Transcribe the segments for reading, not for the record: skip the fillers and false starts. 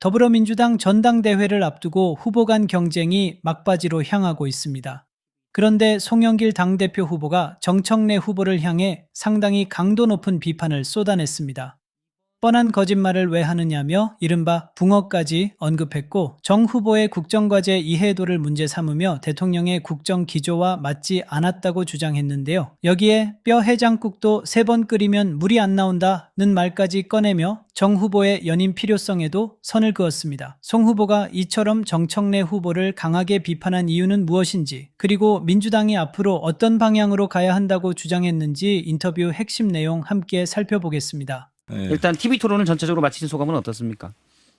더불어민주당 전당대회를 앞두고 후보 간 경쟁이 막바지로 향하고 있습니다. 그런데 송영길 당대표 후보가 정청래 후보를 향해 상당히 강도 높은 비판을 쏟아냈습니다. 뻔한 거짓말을 왜 하느냐며 이른바 붕어까지 언급했고 정 후보의 국정과제 이해도를 문제 삼으며 대통령의 국정 기조와 맞지 않았다고 주장했는데요. 여기에 뼈 해장국도 3번 끓이면 물이 안 나온다는 말까지 꺼내며 정 후보의 연임 필요성에도 선을 그었습니다. 송 후보가 이처럼 정청래 후보를 강하게 비판한 이유는 무엇인지, 그리고 민주당이 앞으로 어떤 방향으로 가야 한다고 주장했는지 인터뷰 핵심 내용 함께 살펴보겠습니다. 예. 일단 TV 토론을 전체적으로 마치신 소감은 어떻습니까?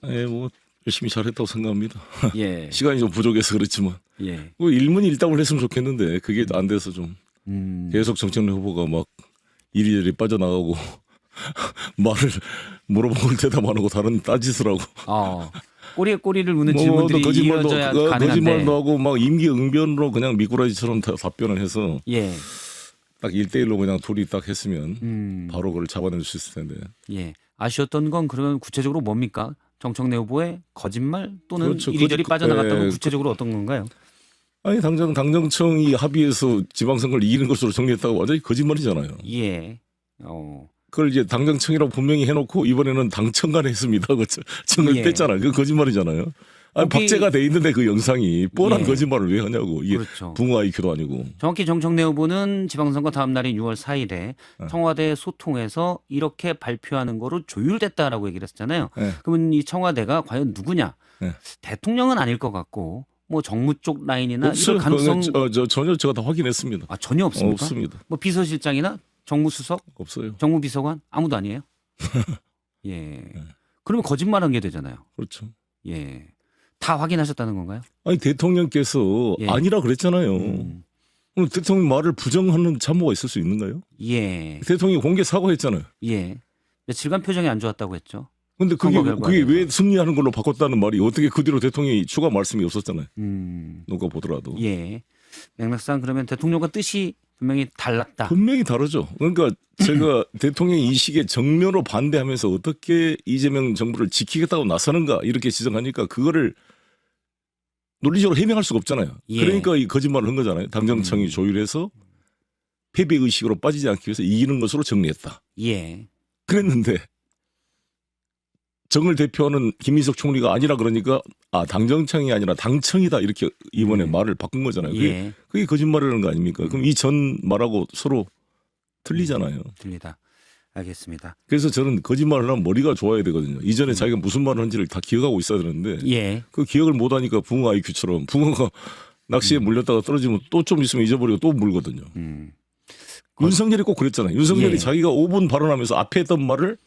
예, 뭐 열심히 잘했다고 생각합니다. 예. 시간이 좀 부족해서 그렇지만 예. 뭐 일문일답을 했으면 좋겠는데 그게 안 돼서 좀 계속 정청래 후보가 막 이리저리 빠져나가고 말을 물어보고 대답 안 하고 다른 딴짓을 하고 꼬리에 꼬리를 무는 질문들이 이어져야 가능한데 거짓말도 하고 막 임기응변으로 그냥 미꾸라지처럼 답변을 해서 예. 딱 1대1로 그냥 둘이 딱 했으면 바로 그걸 잡아낼 수 있을 텐데. 예. 아쉬웠던 건 그러면 구체적으로 뭡니까? 정청래 후보의 거짓말 또는 그렇죠. 이리저리 빠져나갔던 건 예. 구체적으로 어떤 건가요? 아니 당장 당정청이 합의해서 지방선거를 이기는 것으로 정리했다고 완전히 거짓말이잖아요. 예. 그걸 이제 당정청이라고 분명히 해놓고 이번에는 당청간에 했습니다. 청을 예. 뺐잖아요. 그건 거짓말이잖아요. 아니, 거기- 박제가 돼 있는데 그 영상이 뻔한 예. 거짓말을 왜 하냐고. 이게 그렇죠. 붕어 IQ도 아니고. 정확히 정청래 후보는 지방선거 다음 날인 6월 4일에 청와대 소통에서 이렇게 발표하는 거로 조율됐다라고 얘기를 했잖아요. 예. 그러면 이 청와대가 과연 누구냐? 예. 대통령은 아닐 것 같고 뭐 정무 쪽 라인이나 없어요. 이럴 가능성 전혀 제가 다 확인했습니다. 전혀 없습니까? 없습니다. 뭐 비서실장이나 정무수석, 없어요. 정무비서관 아무도 아니에요? 예. 그러면 거짓말한 게 되잖아요. 그렇죠. 예. 다 확인하셨다는 건가요? 아니 대통령께서 예. 아니라 그랬잖아요. 그럼 대통령 말을 부정하는 참모가 있을 수 있는가요? 예. 대통령이 공개 사과했잖아요. 예. 며칠간 표정이 안 좋았다고 했죠. 근데 선거 결과에 그게 왜 대해서. 승리하는 걸로 바꿨다는 말이 어떻게 그 뒤로 대통령이 추가 말씀이 없었잖아요. 누가 보더라도. 예. 맥락상 그러면 대통령과 뜻이 분명히 달랐다. 분명히 다르죠. 그러니까 제가 대통령이 이 시기에 정면으로 반대하면서 어떻게 이재명 정부를 지키겠다고 나서는가 이렇게 지적하니까 그거를 논리적으로 해명할 수가 없잖아요. 예. 그러니까 이 거짓말을 한 거잖아요. 당정청이 조율해서 패배 의식으로 빠지지 않기 위해서 이기는 것으로 정리했다. 예. 그랬는데 정을 대표하는 김인석 총리가 아니라 그러니까 당정청이 아니라 당청이다 이렇게 이번에 말을 바꾼 거잖아요. 예. 그게 거짓말이라는 거 아닙니까? 그럼 이 전 말하고 서로 틀리잖아요. 들리다. 알겠습니다. 그래서 저는 거짓말을 하면 머리가 좋아야 되거든요. 이전에 자기가 무슨 말을 한지를 다 기억하고 있어야 되는데 예. 그 기억을 못하니까 붕어 IQ처럼 붕어가 낚시에 물렸다가 떨어지면 또 좀 있으면 잊어버리고 또 물거든요. 윤석열이 꼭 그랬잖아요. 윤석열이 예. 자기가 5분 발언하면서 앞에 했던 말을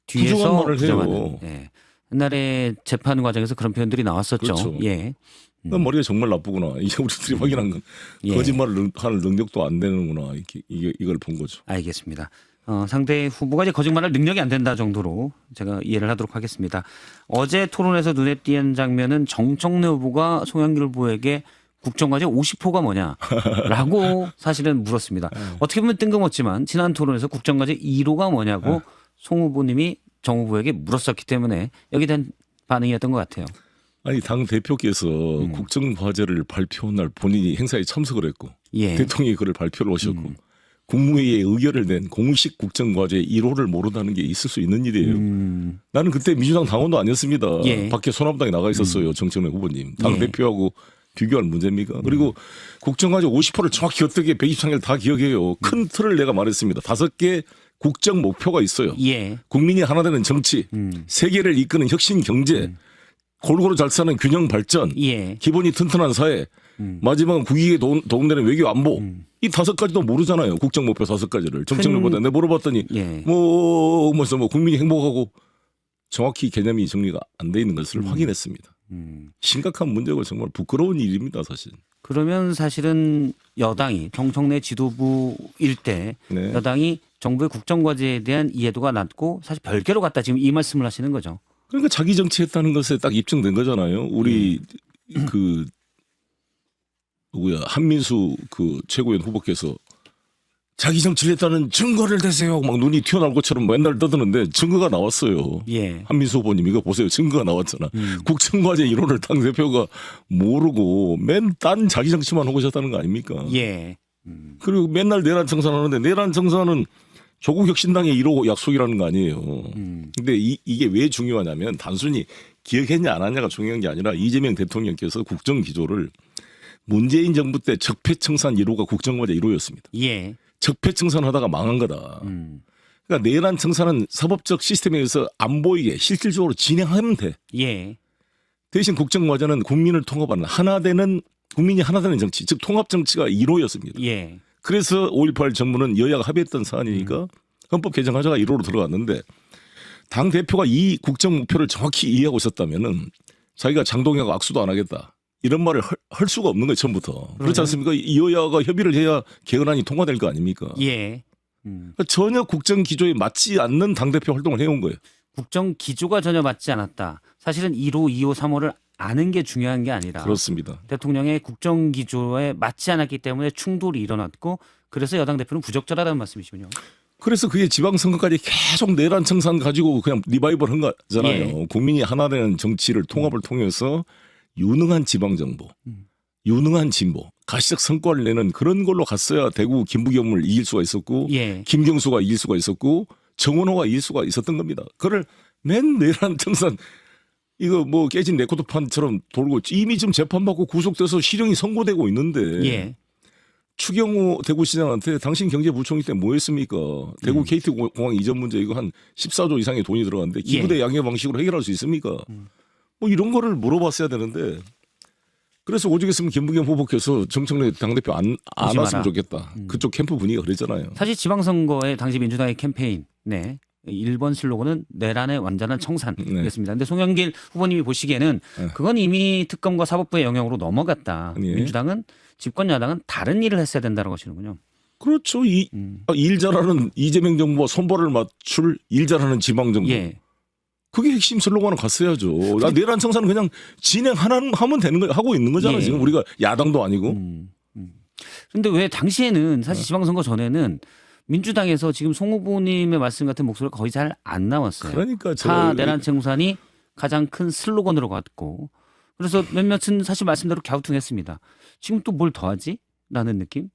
부정한 뒤에서 말을 해요. 부정하는. 예. 옛날에 재판 과정에서 그런 표현들이 나왔었죠. 그렇죠. 예. 머리가 정말 나쁘구나. 이게 우리들이 확인한 건 예. 거짓말을 할 능력도 안 되는구나. 이걸 본 거죠. 알겠습니다. 상대 후보가 이제 거짓말할 능력이 안 된다 정도로 제가 이해를 하도록 하겠습니다. 어제 토론에서 눈에 띄는 장면은 정청래 후보가 송영길 후보에게 국정과제 50호가 뭐냐라고 사실은 물었습니다. 어떻게 보면 뜬금없지만 지난 토론에서 국정과제 1호가 뭐냐고 송 후보님이 정 후보에게 물었었기 때문에 여기에 대한 반응이었던 것 같아요. 아니 당 대표께서 국정과제를 발표한 날 본인이 행사에 참석을 했고 예. 대통령이 그를 발표를 하셨고 국무회의에 의결을 낸 공식 국정과제 1호를 모른다는 게 있을 수 있는 일이에요. 나는 그때 민주당 당원도 아니었습니다. 예. 밖에 소나무당에 나가 있었어요. 정청래 후보님. 당 예. 대표하고 비교할 문제입니까? 그리고 국정과제 50%를 정확히 어떻게 123개를 다 기억해요. 큰 틀을 내가 말했습니다. 5개 국정 목표가 있어요. 예. 국민이 하나 되는 정치, 세계를 이끄는 혁신 경제, 골고루 잘 사는 균형 발전, 예. 기본이 튼튼한 사회, 마지막은 국익에 도움되는 외교 안보. 이 5가지도 모르잖아요. 국정 목표 5가지를. 정청래보다 내가 물어봤더니 예. 뭐 국민이 행복하고 정확히 개념이 정리가 안 돼 있는 것을 확인했습니다. 심각한 문제고 정말 부끄러운 일입니다, 사실. 그러면 사실은 여당이 정청래 지도부일 때 네. 여당이 정부의 국정과제에 대한 이해도가 낮고 사실 별개로 갔다 지금 이 말씀을 하시는 거죠. 그러니까 자기 정치했다는 것에 딱 입증된 거잖아요. 우리 그 누구야 한민수 그 최고위원 후보께서 자기 정치를 했다는 증거를 대세요. 막 눈이 튀어나올 것처럼 맨날 떠드는데 증거가 나왔어요. 예. 한민수 후보님 이거 보세요. 증거가 나왔잖아. 국정과제 이론을 당대표가 모르고 맨 딴 자기 정치만 하고 있었다는 거 아닙니까? 예. 그리고 맨날 내란 청산하는데 내란 청산은 조국혁신당의 1호 약속이라는 거 아니에요. 근데 이게 왜 중요하냐면 단순히 기억했냐 안 했냐가 중요한 게 아니라 이재명 대통령께서 국정기조를 문재인 정부 때 적폐청산 1호가 국정과제 1호였습니다. 예. 적폐청산하다가 망한 거다. 그러니까 내란 청산은 사법적 시스템에 의해서 안 보이게 실질적으로 진행하면 돼. 예. 대신 국정과제는 국민을 통합하는 국민이 하나 되는 정치, 즉 통합 정치가 1호였습니다. 예. 그래서 5.18 정부는 여야가 합의했던 사안이니까 헌법 개정하자가 1호로 들어갔는데 당 대표가 이 국정 목표를 정확히 이해하고 있었다면은 자기가 장동혁하고 악수도 안 하겠다. 이런 말을 할 수가 없는 거예요, 처음부터. 그렇지 않습니까? 여야가 협의를 해야 개헌안이 통과될 거 아닙니까? 예. 그러니까 전혀 국정 기조에 맞지 않는 당대표 활동을 해온 거예요. 국정 기조가 전혀 맞지 않았다. 사실은 1호, 2호, 3호를 아는 게 중요한 게 아니라 그렇습니다. 대통령의 국정 기조에 맞지 않았기 때문에 충돌이 일어났고 그래서 여당 대표는 부적절하다는 말씀이시군요. 그래서 그게 지방선거까지 계속 내란 청산 가지고 그냥 리바이벌 한 거잖아요. 예. 국민이 하나 되는 정치를 통합을 통해서 유능한 지방정부, 유능한 진보, 가시적 성과를 내는 그런 걸로 갔어야 대구 김부겸을 이길 수가 있었고 예. 김경수가 이길 수가 있었고 정원호가 이길 수가 있었던 겁니다. 그걸 맨 내란 청산 이거 뭐 깨진 레코드판처럼 돌고 이미 지금 재판받고 구속돼서 실형이 선고되고 있는데 예. 추경호 대구시장한테 당신 경제부총리 때 뭐 했습니까? 대구 KT공항 이전 문제 이거 한 14조 이상의 돈이 들어갔는데 기부대 양해 방식으로 해결할 수 있습니까? 뭐 이런 거를 물어봤어야 되는데 그래서 오죽했으면 김부겸 후보께서 정청래 당대표 안 오지 왔으면 마라. 좋겠다. 그쪽 캠프 분위기가 그랬잖아요. 사실 지방선거에 당시 민주당의 캠페인, 네. 1번 슬로건은 내란의 완전한 청산이었습니다. 그런데 송영길 후보님이 보시기에는 네. 그건 이미 특검과 사법부의 영역으로 넘어갔다. 예. 민주당은 집권 야당은 다른 일을 했어야 된다고 하시는군요. 그렇죠. 일 잘하는 이재명 정부와 손발을 맞출 일 잘하는 지방정부. 예. 그게 핵심 슬로건을 갔어야죠. 나 내란 청산은 그냥 하면 되는 거 하고 있는 거잖아요. 예. 지금 우리가 야당도 아니고. 그런데 왜 당시에는 사실 지방선거 전에는 민주당에서 지금 송 후보님의 말씀 같은 목소리가 거의 잘 안 나왔어요. 그러니까 타 내란 청산이 가장 큰 슬로건으로 갔고 그래서 몇몇은 사실 말씀대로 갸우뚱했습니다. 지금 또 뭘 더하지? 라는 느낌?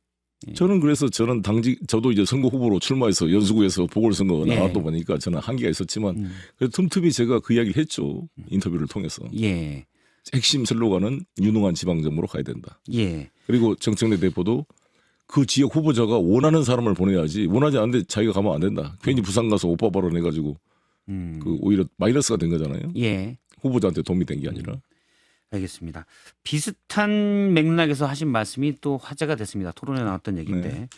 저는 그래서 저도 이제 선거 후보로 출마해서 연수구에서 보궐선거가 예. 나왔다 보니까 저는 한계가 있었지만 그래도 틈틈이 제가 그 이야기를 했죠. 인터뷰를 통해서. 예. 핵심 슬로건은 유능한 지방정부로 가야 된다. 예. 그리고 정청래 대표도 그 지역 후보자가 원하는 사람을 보내야지 원하지 않는데 자기가 가면 안 된다. 괜히 부산 가서 오빠 발언해가지고 그 오히려 마이너스가 된 거잖아요. 예. 후보자한테 도움이 된 게 아니라. 알겠습니다. 비슷한 맥락에서 하신 말씀이 또 화제가 됐습니다. 토론에 나왔던 얘기인데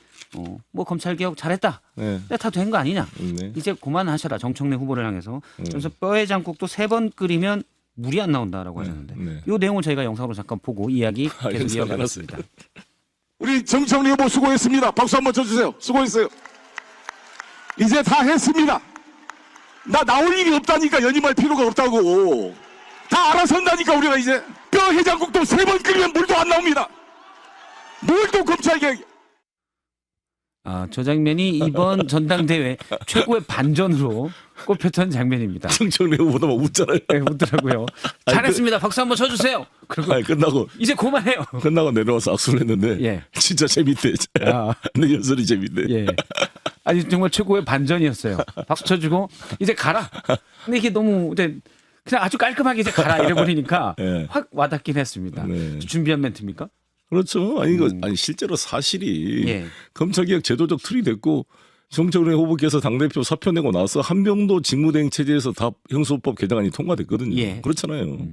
뭐 검찰개혁 잘했다. 네. 다 된 거 아니냐. 네. 이제 그만하셔라. 정청래 후보를 향해서. 그래서 뼈에 장국도 3번 끓이면 물이 안 나온다라고 하셨는데 네. 이 내용을 저희가 영상으로 잠깐 보고 이야기 계속 알겠습니다. 이어가겠습니다. 우리 정청래 후보 수고했습니다. 박수 한번 쳐주세요. 수고했어요. 이제 다 했습니다. 나 나올 일이 없다니까 연임할 필요가 없다고. 다 알아서 한다니까 우리가 이제 뼈 해장국도 3번 끓이면 물도 안 나옵니다. 뭘 또 검찰개혁. 저 장면이 이번 전당대회 최고의 반전으로 꼽혔던 장면입니다. 정청래 후보도 막 웃잖아요. 네, 웃더라고요. 잘했습니다. 박수 한번 쳐주세요. 그리고 아니, 끝나고 이제 그만해요. 내려와서 악수를 했는데 예. 진짜 재밌대. 아. 근데 연설이 재밌대. 예. 아니 정말 최고의 반전이었어요. 박수 쳐주고 이제 가라. 근데 이게 너무 이제 그냥 아주 깔끔하게 이제 가라 이래버리니까 예. 확 와닿긴 했습니다. 네. 준비한 멘트입니까? 그렇죠. 아니 실제로 사실이 예. 검찰개혁 제도적 틀이 됐고 정청래 후보께서 당대표 사표 내고 나서 한병도 직무대행 체제에서 다 형소법 개정안이 통과됐거든요. 예. 그렇잖아요.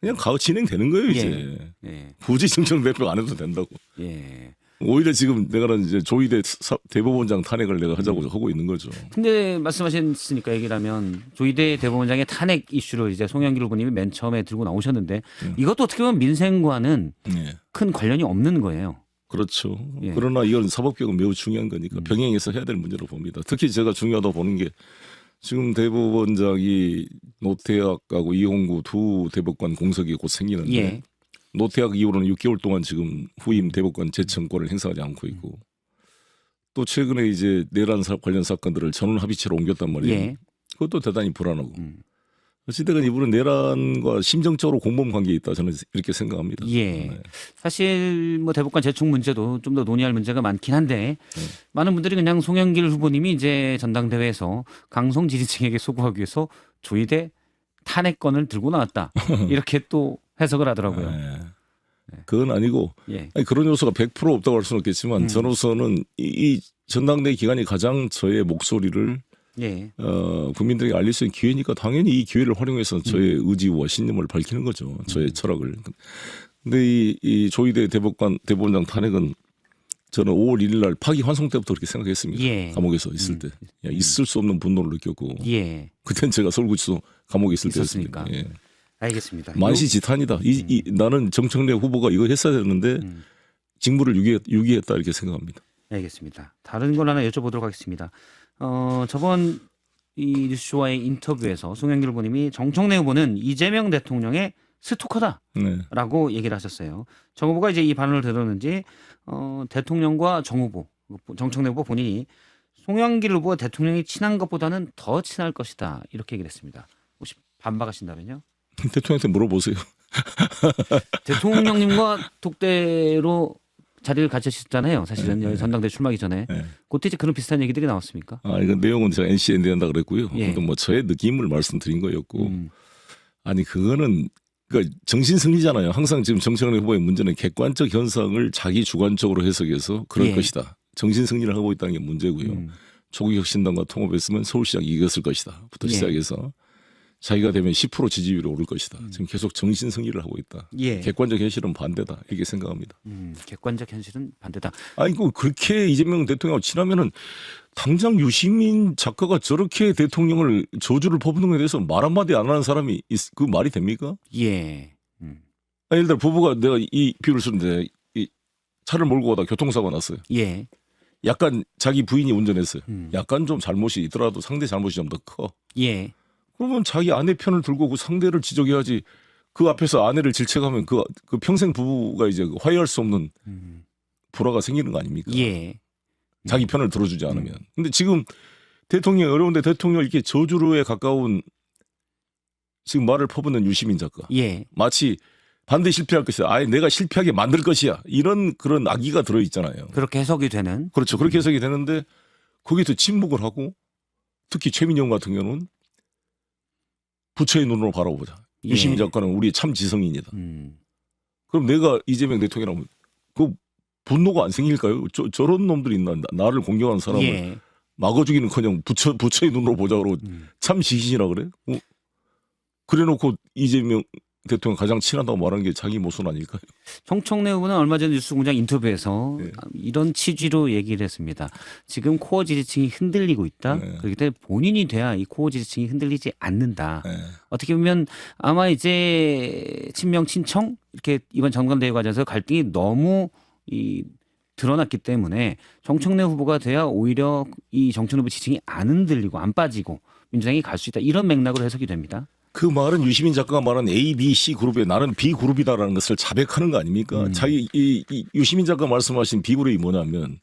그냥 진행되는 거예요 이제. 예. 굳이 정청래 대표 안 해도 된다고. 예. 오히려 지금 내가는 이제 조희대 대법원장 탄핵을 내가 하자고 하고 있는 거죠. 근데 말씀하셨으니까 얘기를 하면 조희대 대법원장의 탄핵 이슈를 이제 송영길 후보님이 맨 처음에 들고 나오셨는데 이것도 어떻게 보면 민생과는 네. 큰 관련이 없는 거예요. 그렇죠. 예. 그러나 이건 사법개혁은 매우 중요한 거니까 병행해서 해야 될 문제로 봅니다. 특히 제가 중요하다고 보는 게 지금 대법원장이 노태악하고 이홍구 두 대법관 공석이 곧 생기는데 예. 노태악 이후로는 6개월 동안 지금 후임 대법관 재청권을 행사하지 않고 있고 또 최근에 이제 내란 관련 사건들을 전원 합의체로 옮겼단 말이에요. 예. 그것도 대단히 불안하고. 어찌됐건 이분은 내란과 심정적으로 공범 관계에 있다 저는 이렇게 생각합니다. 예. 네. 사실 뭐 대법관 제청 문제도 좀 더 논의할 문제가 많긴 한데 많은 분들이 그냥 송영길 후보님이 이제 전당대회에서 강성 지지층에게 소구하기 위해서 조이대 탄핵건을 들고 나왔다 이렇게 또 해석을 하더라고요. 네. 그건 아니고 예. 아니, 그런 요소가 100% 없다고 할 수는 없겠지만 저로서는 이 전당대회 기간이 가장 저의 목소리를 예. 국민들에게 알릴 수 있는 기회니까 당연히 이 기회를 활용해서 저의 의지와 신념을 밝히는 거죠. 저의 철학을. 근데 이 조희대 대법원장 탄핵은 저는 5월 1일 날 파기 환송 때부터 그렇게 생각했습니다. 예. 감옥에서 있을 때. 있을 수 없는 분노를 느꼈고 예. 그땐 제가 서울구치소 감옥에 있을 있었으니까. 때였습니다. 예. 알겠습니다. 만시지탄이다. 나는 정청래 후보가 이거 했어야 되는데 직무를 유기했다 이렇게 생각합니다. 알겠습니다. 다른 걸 하나 여쭤보도록 하겠습니다. 저번 이 뉴스쇼와의 인터뷰에서 송영길 후보님이 정청래 후보는 이재명 대통령의 스토커다라고 네. 얘기를 하셨어요. 정 후보가 이제 이 발언을 들었는지 대통령과 정 후보, 정청래 후보 본인이 송영길 후보가 대통령이 친한 것보다는 더 친할 것이다 이렇게 얘기를 했습니다. 혹시 반박하신다면요? 대통령한테 물어보세요. 대통령님과 독대로 자리를 가지셨잖아요. 사실은 전당대 출마하기 전에. 네. 그때 이제 그런 비슷한 얘기들이 나왔습니까? 이건 내용은 제가 NC에 내한다 그랬고요. 예. 그건 뭐 저의 느낌을 말씀드린 거였고, 아니 그거는 그러니까 정신 승리잖아요. 항상 지금 정청래 후보의 문제는 객관적 현상을 자기 주관적으로 해석해서 그럴 예. 것이다. 정신 승리를 하고 있다는 게 문제고요. 조국 혁신당과 통합했으면 서울시장 이겼을 것이다.부터 예. 시작해서 자기가 되면 10% 지지율이 오를 것이다. 지금 계속 정신 승리를 하고 있다. 예. 객관적 현실은 반대다. 이렇게 생각합니다. 객관적 현실은 반대다. 아니 그 그렇게 이재명 대통령하고 친하면은 당장 유시민 작가가 저렇게 대통령을 저주를 퍼붓는 것에 대해서 말 한마디 안 하는 사람이 그 말이 됩니까? 예. 예를 들어 부부가 내가 이 비유를 쓰는데 이 차를 몰고 가다 교통사고가 났어요. 예. 약간 자기 부인이 운전했어요. 약간 좀 잘못이 있더라도 상대 잘못이 좀 더 커. 예. 그러면 자기 아내 편을 들고 그 상대를 지적해야지. 그 앞에서 아내를 질책하면 그 평생 부부가 이제 화해할 수 없는 불화가 생기는 거 아닙니까? 예. 자기 편을 들어주지 않으면. 근데 지금 대통령이 어려운데 대통령을 이렇게 저주로에 가까운 지금 말을 퍼붓는 유시민 작가. 예. 마치 반대 실패할 것이야. 아예 내가 실패하게 만들 것이야. 이런 그런 악의가 들어있잖아요. 그렇게 해석이 되는. 그렇죠. 그렇게 해석이 되는데 거기서 침묵을 하고 특히 최민영 같은 경우는 부처의 눈으로 바라보자. 예. 유시민 작가는 우리의 참 지성인이다. 그럼 내가 이재명 대통령이라면 그 분노가 안 생길까요? 저런 놈들이 있나? 나를 공격하는 사람을 예. 막아 주기는커녕 부처의 눈으로 보자 그러고 참 지신이라 그래? 그래놓고 이재명 대통령 가장 친하다고 말하는 게 자기 모순 아닐까요? 정청래 후보는 얼마 전 뉴스공장 인터뷰에서 네. 이런 취지로 얘기를 했습니다. 지금 코어 지지층이 흔들리고 있다. 네. 그렇기 때문에 본인이 돼야 이 코어 지지층이 흔들리지 않는다. 네. 어떻게 보면 아마 이제 친명 친청 이렇게 이번 전당대회 과정에서 갈등이 너무 드러났기 때문에 정청래 후보가 돼야 오히려 이 정청래 후보 지지층이 안 흔들리고 안 빠지고 민주당이 갈 수 있다. 이런 맥락으로 해석이 됩니다. 그 말은 유시민 작가가 말한 A, B, C 그룹에 나는 B 그룹이다라는 것을 자백하는 거 아닙니까? 자기 이 유시민 작가 말씀하신 B 그룹이 뭐냐면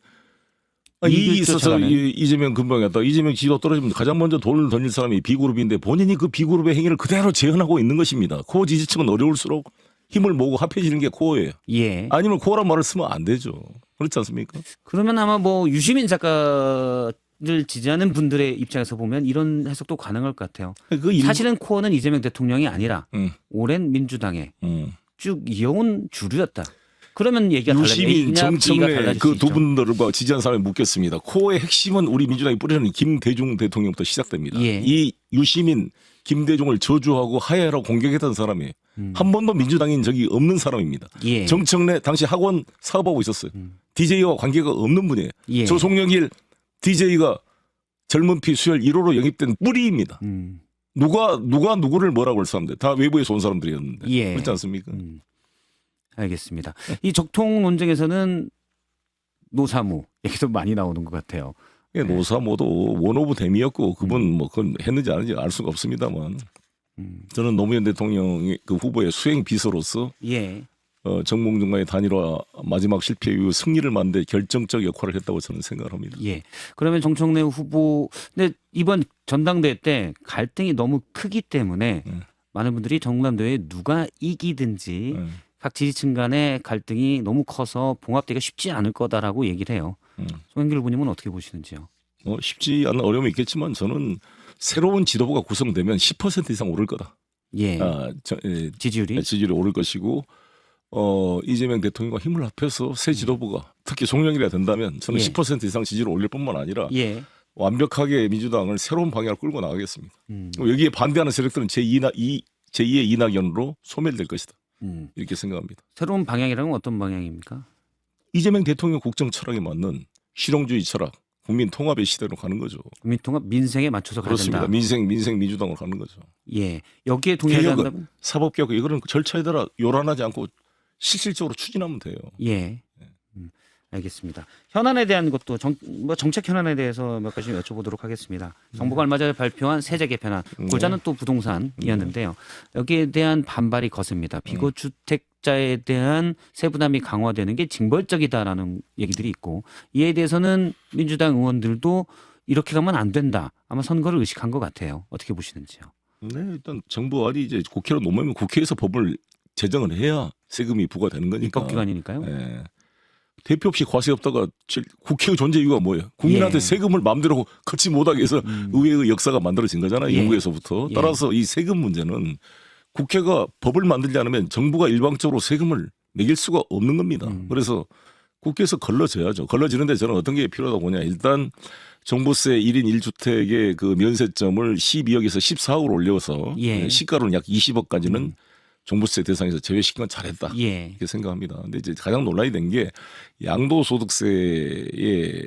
이익이 있어서 이재명 근방했다. 이재명 지지도 떨어지면 가장 먼저 돈을 던질 사람이 B 그룹인데 본인이 그 B 그룹의 행위를 그대로 재현하고 있는 것입니다. 코어 지지층은 어려울수록 힘을 모으고 합해지는 게 코어예요. 예. 아니면 코어란 말을 쓰면 안 되죠. 그렇지 않습니까? 그러면 아마 뭐 유시민 작가를 지지하는 분들의 입장에서 보면 이런 해석도 가능할 것 같아요. 사실은 코어는 이재명 대통령이 아니라 오랜 민주당에 쭉 이어온 주류였다. 그러면 얘기가 유시민, 정청래 그 두 있죠. 분들과 지지한 사람이 묻겠습니다. 코어의 핵심은 우리 민주당이 뿌리는 김대중 대통령부터 시작됩니다. 예. 이 유시민, 김대중을 저주하고 하야라고 공격했던 사람이 한 번도 민주당인 적이 없는 사람입니다. 예. 정청래 당시 학원 사업하고 있었어요. DJ와 관계가 없는 분이에요. 예. 조송영일 DJ가 젊은 피 수혈 1호로 영입된 뿌리입니다. 누가 누구를 뭐라고 할 사람들 다 외부에서 온 사람들이었는데 예. 그렇지 않습니까? 알겠습니다. 이 적통 논쟁에서는 노사모 얘기도 많이 나오는 것 같아요. 예, 노사모도 원오브 댐이었고 그분 뭐 그건 했는지 안 했는지 알 수가 없습니다만 저는 노무현 대통령의 그 후보의 수행 비서로서 예. 정몽준과의 단일화 마지막 실패 이후 승리를 만든 데 결정적 역할을 했다고 저는 생각을 합니다. 예. 그러면 정청래 후보, 근데 이번 전당대회 때 갈등이 너무 크기 때문에 많은 분들이 전당대회에 누가 이기든지 각 지지층 간의 갈등이 너무 커서 봉합되기가 쉽지 않을 거다라고 얘기를 해요. 송영길 후보님은 어떻게 보시는지요? 쉽지 않은 어려움이 있겠지만 저는 새로운 지도부가 구성되면 10% 이상 오를 거다. 예. 지지율이? 지지율이 오를 것이고 이재명 대통령과 힘을 합해서 새 지도부가 특히 송영길이 된다면 저는 예. 10% 이상 지지를 올릴 뿐만 아니라 예. 완벽하게 민주당을 새로운 방향을 끌고 나가겠습니다. 여기에 반대하는 세력들은 제2의 이낙연으로 소멸될 것이다. 이렇게 생각합니다. 새로운 방향이라는 건 어떤 방향입니까? 이재명 대통령 국정 철학에 맞는 실용주의 철학, 국민 통합의 시대로 가는 거죠. 국민통합 민생에 맞춰서 가야 그렇습니다. 된다. 민생 민주당으로 가는 거죠. 예. 여기에 동의하지 개혁은 않는다면? 사법개혁 이거는 절차에 따라 요란하지 않고 실질적으로 추진하면 돼요. 예. 알겠습니다. 현안에 대한 것도 정책 현안에 대해서 몇 가지 좀 여쭤보도록 하겠습니다. 정부가 얼마 전에 발표한 세제 개편안, 골자는 또 부동산이었는데요. 여기에 대한 반발이 거셉니다. 비거주택자에 대한 세부담이 강화되는 게 징벌적이다라는 얘기들이 있고, 이에 대해서는 민주당 의원들도 이렇게 가면 안 된다. 아마 선거를 의식한 것 같아요. 어떻게 보시는지요? 네, 일단 정부안이 이제 국회로 넘으면 국회에서 법을 제정을 해야 세금이 부과되는 거니까. 입법기관이니까요. 네. 대표 없이 과세 없다가 국회의 존재 이유가 뭐예요? 국민한테 예. 세금을 마음대로 걷지 못하게 해서 의회의 역사가 만들어진 거잖아요. 예. 영국에서부터. 예. 따라서 이 세금 문제는 국회가 법을 만들지 않으면 정부가 일방적으로 세금을 매길 수가 없는 겁니다. 그래서 국회에서 걸러져야죠. 걸러지는데 저는 어떤 게 필요하다고 보냐. 일단 종부세 1인 1주택의 그 면세점을 12억에서 14억으로 올려서 예. 시가로는 약 20억까지는 종부세 대상에서 제외시킨 건 잘했다. 예. 이렇게 생각합니다. 근데 이제 가장 논란이 된 게 양도소득세를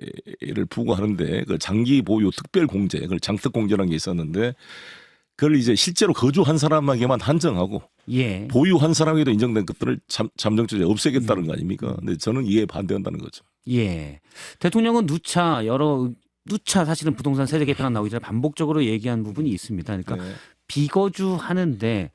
부과하는데 그 장기 보유 특별 공제, 그걸 장특 공제라는 게 있었는데 그걸 이제 실제로 거주한 사람에게만 한정하고 예. 보유한 사람에게도 인정된 것들을 잠정적으로 없애겠다는 거 아닙니까? 근데 저는 이에 반대한다는 거죠. 예. 대통령은 누차 사실은 부동산 세제 개편안 나오기 전에 반복적으로 얘기한 부분이 있습니다. 그러니까 네. 비거주 하는데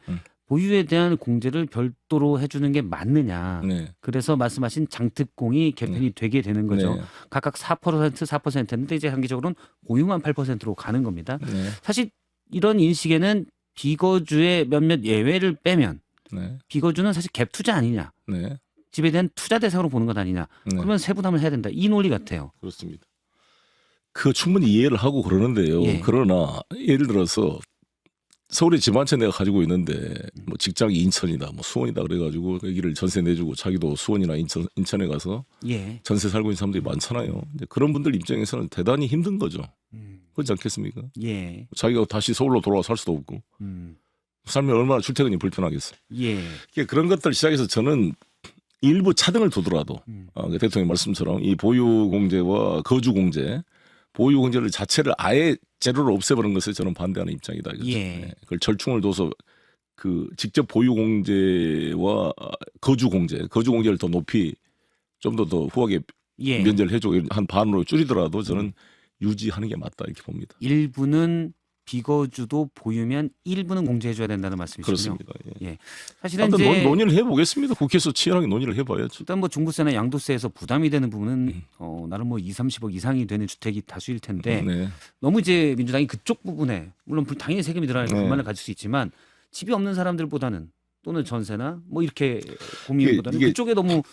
보유에 대한 공제를 별도로 해주는 게 맞느냐. 네. 그래서 말씀하신 장특공이 개편이 되게 되는 거죠. 네. 각각 4%였는데 이제 단기적으로는 보유만 8%로 가는 겁니다. 네. 사실 이런 인식에는 비거주의 몇몇 예외를 빼면 네. 비거주는 사실 갭 투자 아니냐. 네. 집에 대한 투자 대상으로 보는 것 아니냐. 네. 그러면 세부담을 해야 된다. 이 논리 같아요. 그렇습니다. 그 충분히 이해를 하고 그러는데요. 예. 그러나 예를 들어서 서울에 집 한 채 내가 가지고 있는데 뭐 직장이 인천이다, 뭐 수원이다 그래가지고 여기를 전세 내주고 자기도 수원이나 인천에 가서 예. 전세 살고 있는 사람들이 많잖아요. 근데 그런 분들 입장에서는 대단히 힘든 거죠. 그렇지 않겠습니까? 예. 자기가 다시 서울로 돌아와 살 수도 없고 살면 얼마나 출퇴근이 불편하겠어요. 예. 그러니까 그런 것들 시작해서 저는 일부 차등을 두더라도 대통령 말씀처럼 이 보유공제와 거주공제, 보유공제를 자체를 아예 제로로 없애버리는 것에 저는 반대하는 입장이다. 이거죠. 예. 네. 그걸 절충을 둬서 그 직접 보유공제와 거주공제를 더 높이 좀 더 후하게 예. 면제를 해주고 한 반으로 줄이더라도 저는 유지하는 게 맞다 이렇게 봅니다. 일부는 비거주도 보유면 일부는 공제해줘야 된다는 말씀이시군요. 그렇습니다. 예. 예. 사실은 아무튼 이제 논의를 해보겠습니다. 국회에서 치열하게 논의를 해봐야죠. 일단 뭐 중부세나 양도세에서 부담이 되는 부분은 나름 뭐 2-30억 이상이 되는 주택이 다수일 텐데 네. 너무 이제 민주당이 그쪽 부분에 물론 당연히 세금이 들어가니까 네. 불만을 가질 수 있지만 집이 없는 사람들보다는 또는 전세나 뭐 이렇게 고민보다는 이게 그쪽에 너무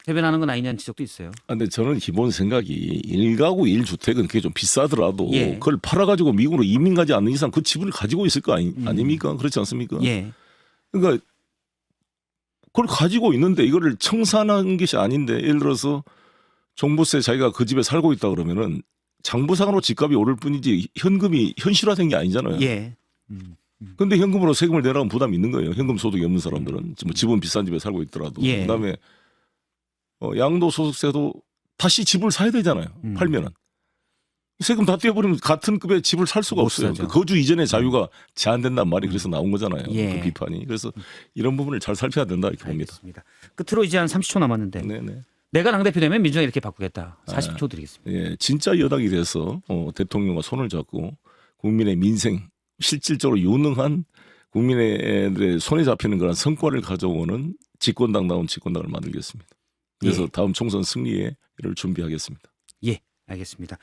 대변하는 건 아니냐는 지적도 있어요. 근데 저는 기본 생각이 1가구 1주택은 그게 좀 비싸더라도 예. 그걸 팔아가지고 미국으로 이민 가지 않는 이상 그 집을 가지고 있을 거 아닙니까? 그렇지 않습니까? 예. 그러니까 그걸 가지고 있는데 이거를 청산한 것이 아닌데 예를 들어서 종부세 자기가 그 집에 살고 있다 그러면은 장부상으로 집값이 오를 뿐이지 현금이 현실화된 게 아니잖아요. 예. 근데 현금으로 세금을 내라면 부담이 있는 거예요. 현금 소득이 없는 사람들은 뭐 집은 비싼 집에 살고 있더라도 예. 그다음에 양도소득세도 다시 집을 사야 되잖아요. 팔면은 세금 다 떼어버리면 같은 급의 집을 살 수가 못 없어요. 사죠. 그 거주 이전의 자유가 제한된단 말이 그래서 나온 거잖아요. 예. 그 비판이. 그래서 이런 부분을 잘 살펴야 된다 이렇게 봅니다. 알겠습니다. 끝으로 이제 한 30초 남았는데 네네. 내가 당대표 되면 민주당이 이렇게 바꾸겠다. 40초 드리겠습니다. 예, 진짜 여당이 돼서 대통령과 손을 잡고 국민의 민생 실질적으로 유능한 국민의 손에 잡히는 그런 성과를 가져오는 집권당다운 집권당을 만들겠습니다. 그래서 예. 다음 총선 승리를 준비하겠습니다. 예, 알겠습니다.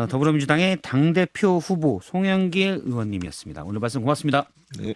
더불어민주당의 당대표 후보 송영길 의원님이었습니다. 오늘 말씀 고맙습니다. 네.